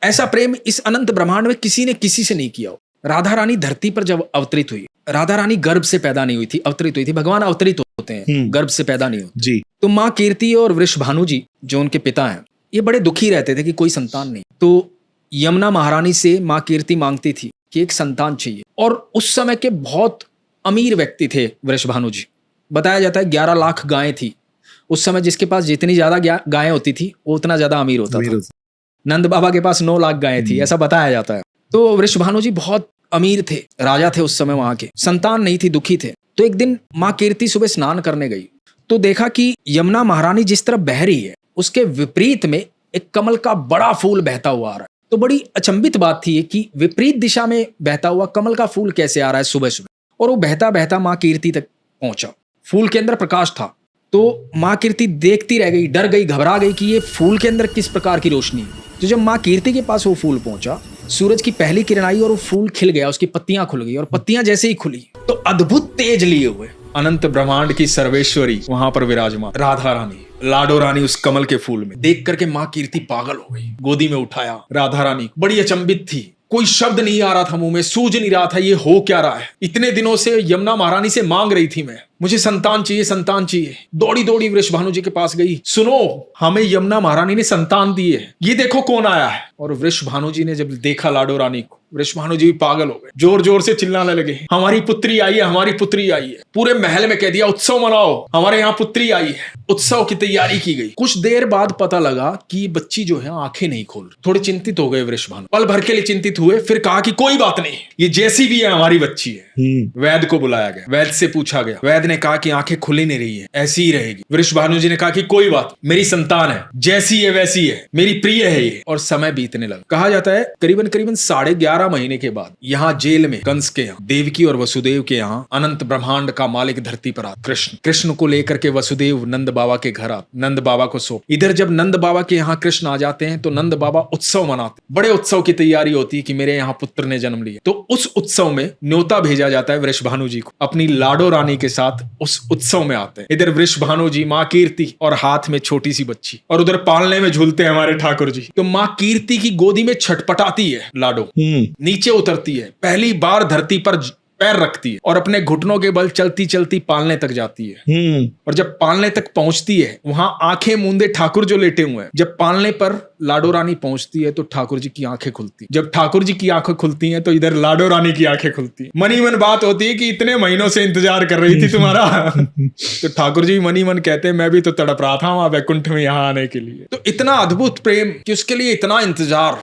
ऐसा प्रेम इस अनंत ब्रह्मांड में किसी ने किसी से नहीं किया हो। राधा रानी धरती पर जब अवतरित हुई, राधा रानी गर्भ से पैदा नहीं हुई थी, अवतरित हुई थी। भगवान अवतरित होते हैं, गर्भ से पैदा नहीं होते जी। तो माँ कीर्ति और वृषभानु जी जो उनके पिता हैं, ये बड़े दुखी रहते थे कि कोई संतान नहीं। तो यमुना महारानी से माँ कीर्ति मांगती थी कि एक संतान चाहिए, और उस समय के बहुत अमीर व्यक्ति थे वृषभानु जी। बताया जाता है 11 लाख गायें थी उस समय। जिसके पास जितनी ज्यादा गायें होती थी वो उतना ज्यादा अमीर होता था। नंद बाबा के पास 9 लाख गायें थी, ऐसा बताया जाता है। तो वृषभानु जी बहुत अमीर थे, राजा थे उस समय वहां के, संतान नहीं थी, दुखी थे। तो एक दिन माँ कीर्ति सुबह स्नान करने गई तो देखा कि यमुना महारानी जिस तरफ बह रही है उसके विपरीत में एक कमल का बड़ा फूल बहता हुआ आ रहा है। तो बड़ी अचंभित बात थी कि विपरीत दिशा में बहता हुआ कमल का फूल कैसे आ रहा है सुबह सुबह। और वो बहता बहता माँ कीर्ति तक पहुंचा। फूल के अंदर प्रकाश था। तो माँ कीर्ति देखती रह गई, डर गई, घबरा गई कि ये फूल के अंदर किस प्रकार की रोशनी है। तो जब माँ कीर्ति के पास वो फूल पहुंचा, सूरज की पहली किरण आई और वो फूल खिल गया, उसकी पत्तियां खुल गई। और पत्तियां जैसे ही खुली तो अद्भुत तेज लिए हुए अनंत ब्रह्मांड की सर्वेश्वरी वहां पर विराजमान राधा रानी, लाडो रानी उस कमल के फूल में। देख करके माँ कीर्ति पागल हो गई, गोदी में उठाया राधा रानी, बड़ी अचंभित थी। कोई शब्द नहीं आ रहा था मुंह में, सूझ नहीं रहा था ये हो क्या रहा है। इतने दिनों से यमुना महारानी से मांग रही थी मैं, मुझे संतान चाहिए, संतान चाहिए। दौड़ी दौड़ी वृषभानु जी के पास गई, सुनो हमें यमुना महारानी ने संतान दी है, ये देखो कौन आया है। और वृषभानु जी ने जब देखा लाडो रानी को, वृषभानु जी भी पागल हो गए, जोर जोर से चिल्लाने लगे, हमारी पुत्री आई है, हमारी पुत्री आई है। पूरे महल में कह दिया उत्सव मनाओ, हमारे यहाँ पुत्री आई है। उत्सव की तैयारी की गई। कुछ देर बाद पता लगा कि बच्ची जो है आंखें नहीं खोल रही। थोड़े चिंतित हो गए वृषभानु, पल भर के लिए चिंतित हुए। फिर कहा कि कोई बात नहीं, ये जैसी भी है हमारी बच्ची है। वैद्य को बुलाया गया, वैद्य से पूछा गया। वैद्य ने कहा कि आंखें खुली नहीं रही है, ऐसी ही रहेगी। वृषभानु जी ने कहा कि कोई बात, मेरी संतान है, जैसी है वैसी है, मेरी प्रिय है ये। और समय बीतने लगा। कहा जाता है करीबन 11.5 महीने के बाद यहाँ जेल में कंस के यहाँ, देवकी और वसुदेव के यहाँ अनंत ब्रह्मांड का मालिक धरती पर आता कृष्ण को लेकर के वसुदेव नंद बाबा के घर आते, नंद बाबा को सौंप। इधर जब नंद बाबा के यहाँ कृष्ण आ जाते हैं तो नंद बाबा उत्सव मनाते, बड़े उत्सव की तैयारी होती है कि मेरे यहाँ पुत्र ने जन्म लिया। तो उस उत्सव में न्योता भेजा जाता है वृषभानु जी को, अपनी लाडो रानी के साथ उस उत्सव में आते हैं। इधर वृषभानु जी, माँ कीर्ति और हाथ में छोटी सी बच्ची, और उधर पालने में झूलते हैं हमारे ठाकुर जी। तो माँ कीर्ति की गोदी में छटपटाती है लाडो, नीचे उतरती है, पहली बार धरती पर पैर रखती है और अपने घुटनों के बल चलती चलती पालने तक जाती है। और जब पालने तक पहुंचती है, वहां आंखें मूंदे ठाकुर जो लेटे हुए हैं, जब पालने पर लाडो रानी पहुंचती है तो ठाकुर जी की आंखें खुलती। जब ठाकुर जी की आंखें खुलती हैं तो इधर लाडो रानी की आंखें खुलती हैं। मनी मन बात होती है कि इतने महीनों से इंतजार कर रही थी तुम्हारा। तो ठाकुर जी मनी मन कहते हैं मैं भी तो तड़प रहा था वहां वैकुंठ में यहाँ आने के लिए। तो इतना अद्भुत प्रेम कि उसके लिए इतना इंतजार।